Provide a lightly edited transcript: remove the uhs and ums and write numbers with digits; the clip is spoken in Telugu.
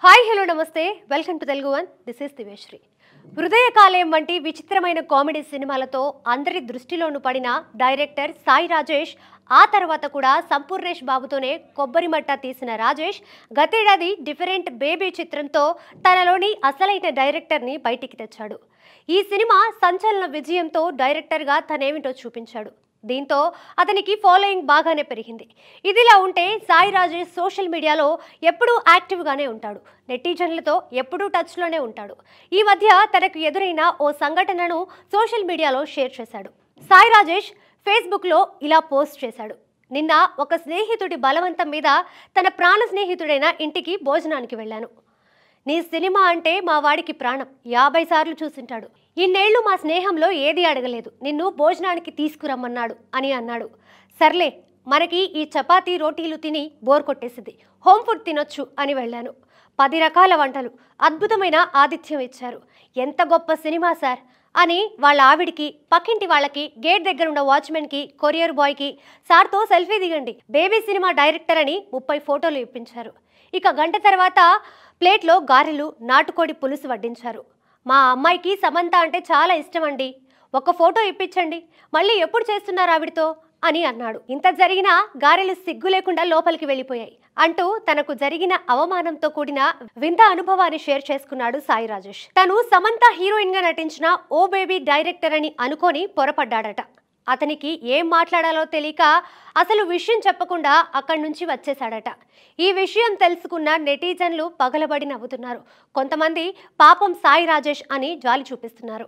హాయ్ హలో నమస్తే welcome to Telugu one this is Diveshri. హృదయ కాలేయం వంటి విచిత్రమైన కామెడీ సినిమాలతో అందరి దృష్టిలోనూ పడిన డైరెక్టర్ సాయి రాజేష్ ఆ తర్వాత కూడా సంపూర్ణేష్ బాబుతోనే కొబ్బరి మట్ట తీసిన రాజేష్ గతేడాది డిఫరెంట్ బేబీ చిత్రంతో తనలోని అసలైన డైరెక్టర్ని బయటికి తెచ్చాడు. ఈ సినిమా సంచలన విజయంతో డైరెక్టర్గా తనేమిటో చూపించాడు. దీంతో అతనికి ఫాలోయింగ్ బాగానే పెరిగింది. ఇదిలా ఉంటే సాయి రాజేష్ సోషల్ మీడియాలో ఎప్పుడూ యాక్టివ్గానే ఉంటాడు. నెటిజన్లతో ఎప్పుడూ టచ్లోనే ఉంటాడు. ఈ మధ్య తనకు ఎదురైన ఓ సంఘటనను సోషల్ మీడియాలో షేర్ చేశాడు. సాయి రాజేష్ ఫేస్బుక్లో ఇలా పోస్ట్ చేశాడు. నిన్న ఒక స్నేహితుడి బలవంతం మీద తన ప్రాణ స్నేహితుడైన ఇంటికి భోజనానికి వెళ్ళాను. నీ సినిమా అంటే మా వాడికి ప్రాణం, 50 సార్లు చూసింటాడు. ఇన్నేళ్లు మా స్నేహంలో ఏది అడగలేదు, నిన్ను భోజనానికి తీసుకురమ్మన్నాడు అని అన్నాడు. సర్లే, మనకి ఈ చపాతీ రోటీలు తిని బోర్ కొట్టేసింది, హోమ్ ఫుడ్ తినొచ్చు అని వెళ్ళాను. 10 రకాల వంటలు, అద్భుతమైన ఆతిథ్యం ఇచ్చారు. ఎంత గొప్ప సినిమా సార్ అని వాళ్ళ ఆవిడికి, పక్కింటి వాళ్ళకి, గేట్ దగ్గర ఉన్న వాచ్మెన్కి, కొరియర్ బాయ్కి సార్తో సెల్ఫీ దిగండి, బేబీ సినిమా డైరెక్టర్ అని 30 ఫోటోలు ఇప్పించారు. ఇక గంట తర్వాత ప్లేట్లో గారెలు, నాటుకోడి పులుసు వడ్డించారు. మా అమ్మాయికి సమంత అంటే చాలా ఇష్టం అండి, ఒక ఫోటో ఇప్పించండి, మళ్ళీ ఎప్పుడు చేస్తున్నారు ఆవిడతో అని అన్నాడు. ఇంత జరిగినా గారెలు సిగ్గు లేకుండా లోపలికి వెళ్ళిపోయాయి అంటూ తనకు జరిగిన అవమానంతో కూడిన వింత అనుభవాన్ని షేర్ చేసుకున్నాడు సాయి రాజేష్. తను సమంత హీరోయిన్ గా నటించిన ఓ బేబీ డైరెక్టర్ అని అనుకొని పొరపడ్డాడట. అతనికి ఏం మాట్లాడాలో తెలియక అసలు విషయం చెప్పకుండా అక్కడి నుంచి వచ్చేశాడట. ఈ విషయం తెలుసుకున్న నెటిజన్లు పగలబడి నవ్వుతున్నారు. కొంతమంది పాపం సాయి రాజేష్ అని జాలి చూపిస్తున్నారు.